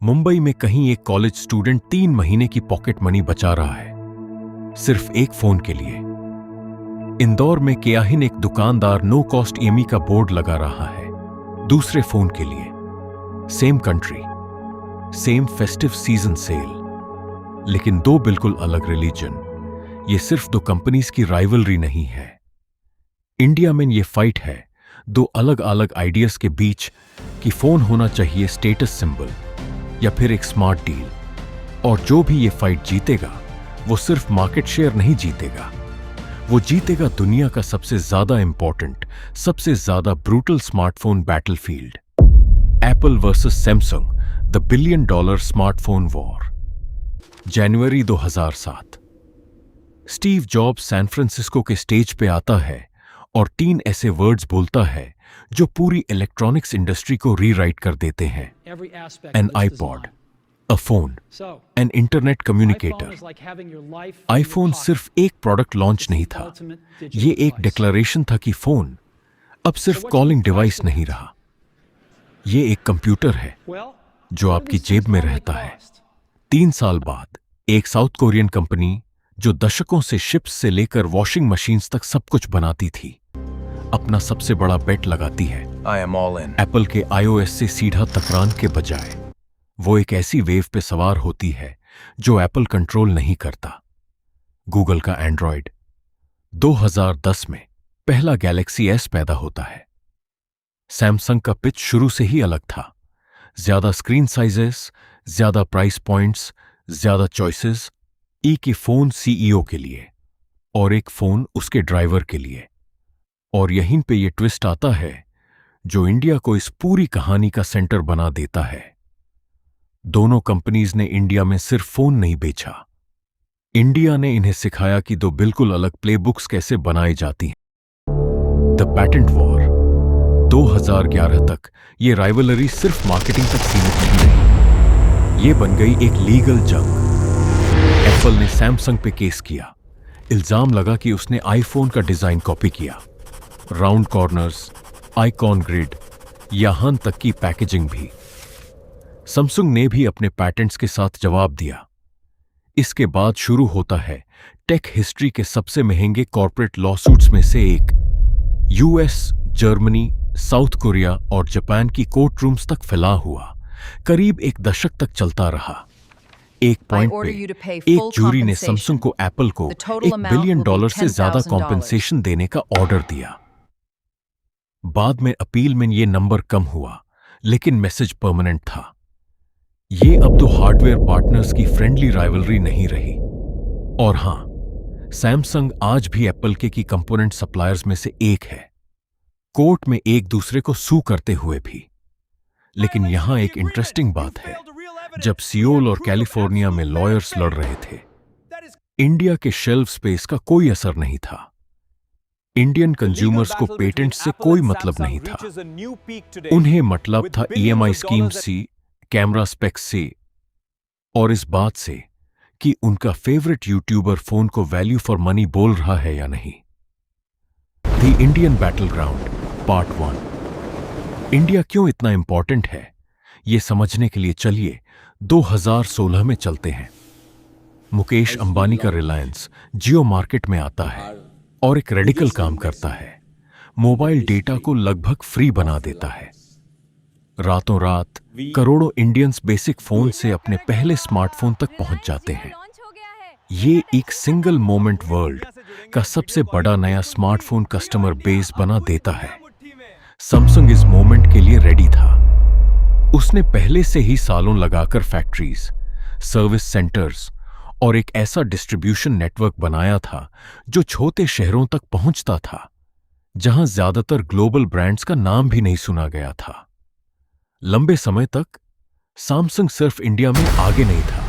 मुंबई में कहीं एक कॉलेज स्टूडेंट 3 महीने की पॉकेट मनी बचा रहा है सिर्फ एक फोन के लिए। इंदौर में केयाहिन एक दुकानदार नो कॉस्ट ईएमआई का बोर्ड लगा रहा है दूसरे फोन के लिए। Same country, same festive season cell, लेकिन दो बिल्कुल अलग रिलीजन। ये सिर्फ दो कंपनीज की राइवलरी नहीं है। इंडिया में ये फाइट है दो अलग अलग आइडियाज के बीच कि फोन होना चाहिए स्टेटस सिंबल या फिर एक स्मार्ट डील। और जो भी ये फाइट जीतेगा वो सिर्फ मार्केट शेयर नहीं जीतेगा, वो जीतेगा दुनिया का सबसे ज्यादा इंपॉर्टेंट, सबसे ज्यादा brutal smartphone battlefield. Apple versus Samsung, the $1 billion smartphone war. जनवरी 2007। स्टीव जॉब्स सैन फ्रांसिस्को के स्टेज पे आता है और 3 ऐसे वर्ड्स बोलता है जो पूरी इलेक्ट्रॉनिक्स इंडस्ट्री को रीराइट कर देते हैं। An iPod, a phone, an internet communicator. IPhone सिर्फ एक प्रोडक्ट लॉन्च नहीं था, ये एक डिक्लेरेशन था कि फोन अब सिर्फ कॉलिंग डिवाइस नहीं रहा, ये एक कंप्यूटर है जो आपकी जेब में रहता है। 3 साल बाद एक साउथ कोरियन कंपनी जो दशकों से शिप्स से लेकर वॉशिंग मशीन्स तक सब कुछ बनाती थी, अपना सबसे बड़ा बेट लगाती है एप्पल के iOS से सीधा टकराने के बजाय वो एक ऐसी वेव पे सवार होती है जो एप्पल कंट्रोल नहीं करता। गूगल का एंड्रॉयड। 2010 में पहला गैलेक्सी एस पैदा होता है। सैमसंग का पिच शुरू से ही अलग था। ज्यादा स्क्रीन साइजेस, ज्यादा प्राइस पॉइंट्स, ज्यादा चॉइसेस। की फोन सीईओ के लिए और एक फोन उसके ड्राइवर के लिए। और यहीं पे ये ट्विस्ट आता है जो इंडिया को इस पूरी कहानी का सेंटर बना देता है। दोनों कंपनीज ने इंडिया में सिर्फ फोन नहीं बेचा, इंडिया ने इन्हें सिखाया कि दो बिल्कुल अलग प्लेबुक्स कैसे बनाई जाती हैं। The patent war. 2011 तक ये राइवलरी सिर्फ मार्केटिंग तक सीमित नहीं रही, ये बन गई एक लीगल जंग। एप्पल ने सैमसंग पे केस किया, इल्जाम लगा कि उसने आईफोन का डिजाइन कॉपी किया। राउंड कॉर्नर्स, आइकॉन ग्रिड, यहां तक की पैकेजिंग भी। सैमसंग ने भी अपने पैटेंट्स के साथ जवाब दिया। इसके बाद शुरू होता है टेक हिस्ट्री के सबसे महंगे कॉर्पोरेट लॉसूट्स में से एक। यूएस, जर्मनी, साउथ कोरिया और जापान की कोर्ट रूम्स तक फैला हुआ, करीब एक दशक तक चलता रहा। एक पॉइंट पे एक जूरी ने सैमसंग को एप्पल को $1 बिलियन से ज्यादा कॉम्पेंसेशन देने का ऑर्डर दिया। बाद में अपील में ये नंबर कम हुआ, लेकिन मैसेज परमानेंट था। ये अब तो हार्डवेयर पार्टनर्स की फ्रेंडली राइवलरी नहीं रही। और हां, सैमसंग आज भी एप्पल की कंपोनेंट सप्लायर्स में से एक है, कोर्ट में एक दूसरे को सू करते हुए भी। लेकिन यहां एक इंटरेस्टिंग बात है, जब सियोल और कैलिफोर्निया में लॉयर्स लड़ रहे थे, इंडिया के शेल्फ स्पेस का कोई असर नहीं था। इंडियन कंज्यूमर्स को पेटेंट से कोई मतलब नहीं था, उन्हें मतलब था ईएमआई स्कीम से, कैमरा स्पेक्स से और इस बात से कि उनका फेवरेट यूट्यूबर फोन को वैल्यू फॉर मनी बोल रहा है या नहीं। The Indian battle ground part 1। India क्यों इतना इंपॉर्टेंट है, ये समझने के लिए चलिए 2016 में चलते हैं। मुकेश अंबानी का रिलायंस जियो मार्केट में आता है और एक रेडिकल काम करता है, मोबाइल डेटा को लगभग फ्री बना देता है। रातों रात करोड़ों इंडियंस बेसिक फोन से अपने पहले स्मार्टफोन तक पहुंच जाते हैं। ये एक सिंगल मोमेंट वर्ल्ड का सबसे बड़ा नया स्मार्टफोन कस्टमर बेस बना देता है। सैमसंग इस मोमेंट के लिए रेडी था। उसने पहले से ही सालों लगाकर फैक्ट्रीज, सर्विस सेंटर्स और एक ऐसा डिस्ट्रीब्यूशन नेटवर्क बनाया था जो छोटे शहरों तक पहुंचता था, जहां ज्यादातर ग्लोबल ब्रांड्स का नाम भी नहीं सुना गया था। लंबे समय तक सैमसंग सिर्फ इंडिया में आगे नहीं था,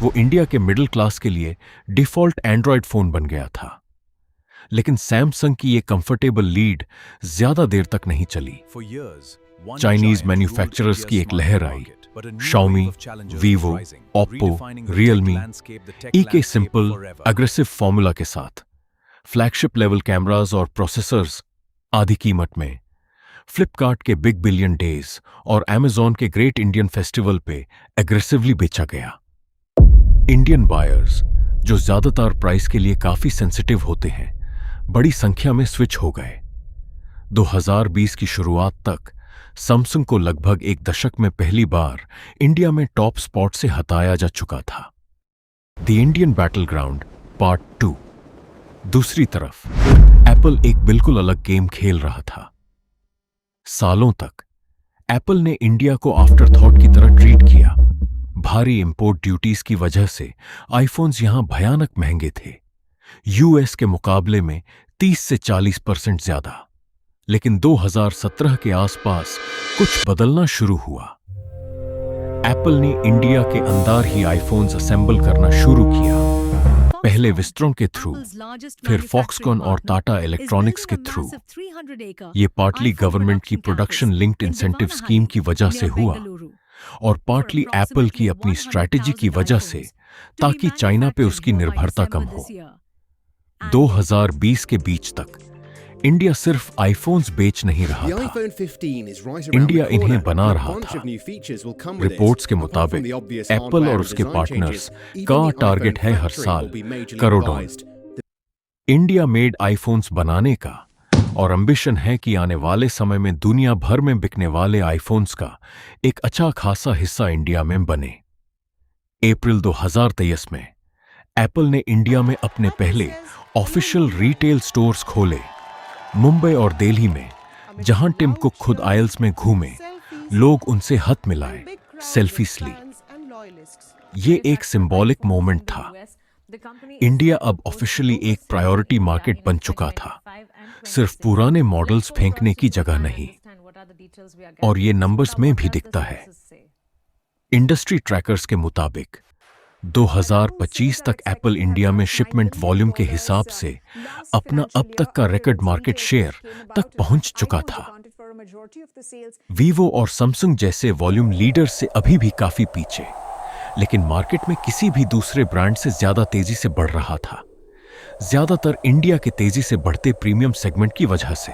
वो इंडिया के मिडिल क्लास के लिए डिफॉल्ट एंड्रॉयड फोन बन गया था। लेकिन सैमसंग की ये कंफर्टेबल लीड ज्यादा देर तक नहीं चली। चाइनीज मैन्युफैक्चरर्स की एक लहर आई। शाओमी, वीवो, ओप्पो, रियलमी के सिंपल अग्रेसिव फॉर्मूला के साथ फ्लैगशिप लेवल कैमरास और प्रोसेसर्स आधी कीमत में फ्लिपकार्ट के बिग बिलियन डेज और अमेजॉन के ग्रेट इंडियन फेस्टिवल पे एग्रेसिवली बेचा गया। इंडियन बायर्स, जो ज्यादातर प्राइस के लिए काफी सेंसिटिव होते हैं, बड़ी संख्या में स्विच हो गए। 2020 की शुरुआत तक सैमसंग को लगभग एक दशक में पहली बार इंडिया में टॉप स्पॉट से हटाया जा चुका था। The Indian battle ground part 2। दूसरी तरफ एप्पल एक बिल्कुल अलग गेम खेल रहा था। सालों तक एप्पल ने इंडिया को आफ्टर थॉट की तरह ट्रीट किया। भारी इंपोर्ट ड्यूटीज की वजह से आईफोन्स यहां भयानक महंगे थे, यूएस के मुकाबले में 30 से 40% ज्यादा। लेकिन 2017 के आसपास कुछ बदलना शुरू हुआ। एप्पल ने इंडिया के अंदर ही आईफोन्स असेंबल करना शुरू किया, पहले विस्ट्रॉन के थ्रू, फिर फॉक्सकॉन और टाटा इलेक्ट्रॉनिक्स के थ्रू। ये पार्टली गवर्नमेंट की प्रोडक्शन लिंक्ड इंसेंटिव स्कीम की वजह से हुआ और पार्टली एप्पल की अपनी स्ट्रैटेजी की वजह से, ताकि चाइना पे उसकी निर्भरता कम हो। 2020 के बीच तक इंडिया सिर्फ आईफोन्स बेच नहीं रहा था, इंडिया इन्हें बना रहा था। रिपोर्ट्स के मुताबिक एप्पल और उसके पार्टनर्स का टारगेट है हर साल करोड़ों इंडिया मेड आईफोन्स बनाने का, और एम्बिशन है कि आने वाले समय में दुनिया भर में बिकने वाले आईफोन्स का एक अच्छा खासा हिस्सा इंडिया में बने। अप्रैल 2023 में एप्पल ने इंडिया में अपने पहले ऑफिशियल रिटेल स्टोर्स खोले, मुंबई और दिल्ली में, जहां टिम कुक खुद आयल्स में घूमे, लोग उनसे हाथ मिलाए, सेल्फीज ली। ये एक सिंबॉलिक मोमेंट था। इंडिया अब ऑफिशियली एक प्रायोरिटी मार्केट बन चुका था, सिर्फ पुराने मॉडल्स फेंकने की जगह नहीं। और ये नंबर्स में भी दिखता है। इंडस्ट्री ट्रैकर्स के मुताबिक 2025 तक एप्पल इंडिया में शिपमेंट वॉल्यूम के हिसाब से अपना अब तक का रिकॉर्ड मार्केट शेयर तक पहुंच चुका था। वीवो और सैमसंग जैसे वॉल्यूम लीडर से अभी भी काफी पीछे, लेकिन मार्केट में किसी भी दूसरे ब्रांड से ज्यादा तेजी से बढ़ रहा था, ज्यादातर इंडिया के तेजी से बढ़ते प्रीमियम सेगमेंट की वजह से।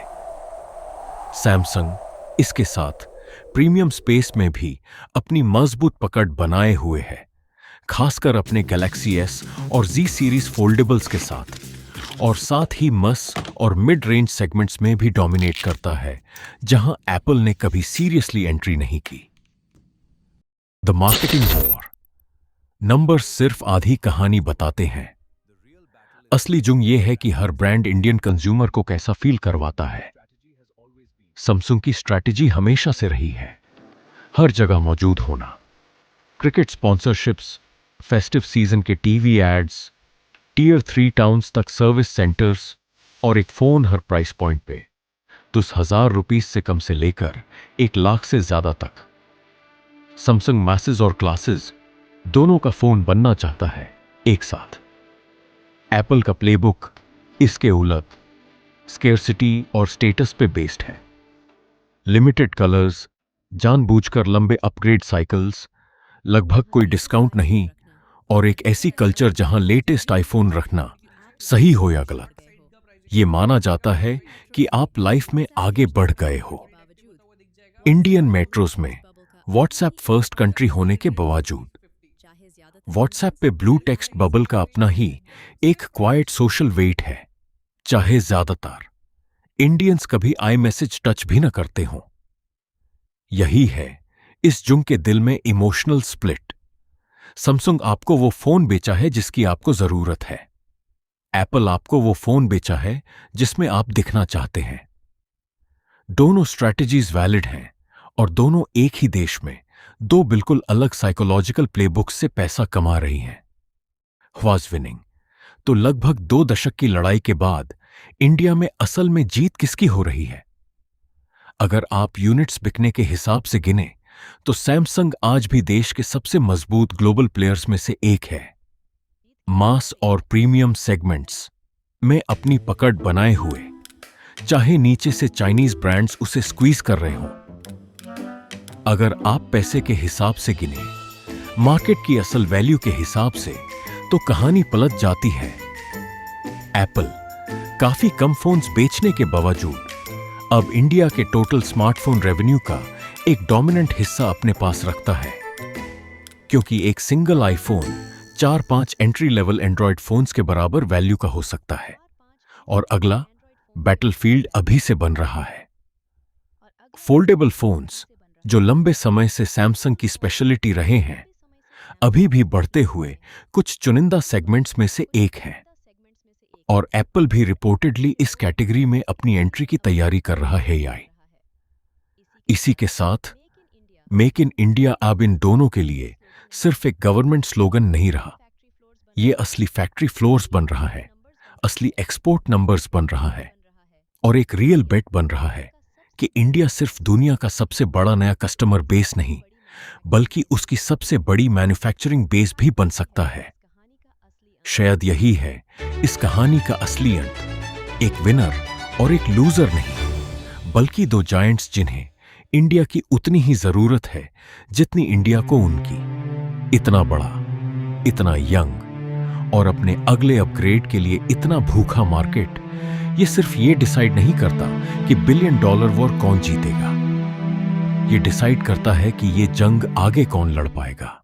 सैमसंग इसके साथ प्रीमियम स्पेस में भी अपनी मजबूत पकड़ बनाए हुए है, खासकर अपने गैलेक्सी एस और जी सीरीज फोल्डेबल्स के साथ, और साथ ही मस और मिड रेंज सेगमेंट्स में भी डोमिनेट करता है, जहां एप्पल ने कभी सीरियसली एंट्री नहीं की। The marketing war. नंबर्स सिर्फ आधी कहानी बताते हैं। असली जुंग यह है कि हर ब्रांड इंडियन कंज्यूमर को कैसा फील करवाता है। सैमसंग की स्ट्रैटेजी हमेशा से रही है हर जगह मौजूद होना। क्रिकेट स्पॉन्सरशिप्स, फेस्टिव सीजन के टीवी एड्स, टियर 3 टाउन्स तक सर्विस सेंटर्स, और एक फोन हर प्राइस पॉइंट पे, तो 1000 रुपीस से कम से लेकर 1 लाख से ज्यादा तक। सैमसंग मैसेज और क्लासेस दोनों का फोन बनना चाहता है एक साथ। एप्पल का प्लेबुक इसके उलट स्केर्सिटी और स्टेटस पे बेस्ड है। लिमिटेड कलर्स, जानबूझकर लंबे अपग्रेड साइकिल्स, लगभग कोई डिस्काउंट नहीं, और एक ऐसी कल्चर जहां लेटेस्ट आईफोन रखना सही हो या गलत, ये माना जाता है कि आप लाइफ में आगे बढ़ गए हो। इंडियन मेट्रोज में व्हाट्सएप फर्स्ट कंट्री होने के बावजूद व्हाट्सएप पे ब्लू टेक्स्ट बबल का अपना ही एक क्वाइट सोशल वेट है, चाहे ज्यादातर इंडियंस कभी आई मैसेज टच भी न करते हों। यही है इस जुंग के दिल में इमोशनल स्प्लिट। सैमसंग आपको वो फोन बेचा है जिसकी आपको जरूरत है, एप्पल आपको वो फोन बेचा है जिसमें आप दिखना चाहते हैं। दोनों स्ट्रैटेजीज वैलिड हैं और दोनों एक ही देश में दो बिल्कुल अलग साइकोलॉजिकल प्लेबुक्स से पैसा कमा रही हैं। Was winning. तो लगभग 2 दशक की लड़ाई के बाद इंडिया में असल में जीत किसकी हो रही है? अगर आप यूनिट्स बिकने के हिसाब से गिने तो सैमसंग आज भी देश के सबसे मजबूत ग्लोबल प्लेयर्स में से एक है। मास और प्रीमियम सेगमेंट्स में अपनी पकड़ बनाए हुए, चाहे नीचे से चाइनीज ब्रांड्स उसे स्क्वीज कर रहे हों। अगर आप पैसे के हिसाब से गिने, मार्केट की असल वैल्यू के हिसाब से, तो कहानी पलट जाती है। एप्पल काफी कम फोन्स बेचने के बावजूद अब इंडिया के टोटल स्मार्टफोन रेवेन्यू का एक डोमिनेंट हिस्सा अपने पास रखता है, क्योंकि एक single iPhone 4-5 entry level Android phones के बराबर वैल्यू का हो सकता है। और अगला बैटलफील्ड अभी से बन रहा है। फोल्डेबल फोन्स, जो लंबे समय से सैमसंग की स्पेशलिटी रहे हैं, अभी भी बढ़ते हुए कुछ चुनिंदा सेगमेंट्स में से एक हैं। और एप्पल भी रिपोर्टेडली इस कैटेगरी में अपनी एंट्री की तैयारी कर रहा है। इसी के साथ मेक इन इंडिया अब इन दोनों के लिए सिर्फ एक गवर्नमेंट स्लोगन नहीं रहा, ये असली फैक्ट्री फ्लोर्स बन रहा है, असली एक्सपोर्ट नंबर्स बन रहा है और एक रियल बेट बन रहा है कि इंडिया सिर्फ दुनिया का सबसे बड़ा नया कस्टमर बेस नहीं, बल्कि उसकी सबसे बड़ी मैन्युफैक्चरिंग बेस भी बन सकता है। शायद यही है इस कहानी का असली अंत, एक विनर और एक लूजर नहीं, बल्कि दो जायंट्स जिन्हें इंडिया की उतनी ही जरूरत है जितनी इंडिया को उनकी। इतना बड़ा, इतना यंग और अपने अगले अपग्रेड के लिए इतना भूखा मार्केट, ये सिर्फ ये डिसाइड नहीं करता कि $1 बिलियन वॉर कौन जीतेगा, ये डिसाइड करता है कि ये जंग आगे कौन लड़ पाएगा।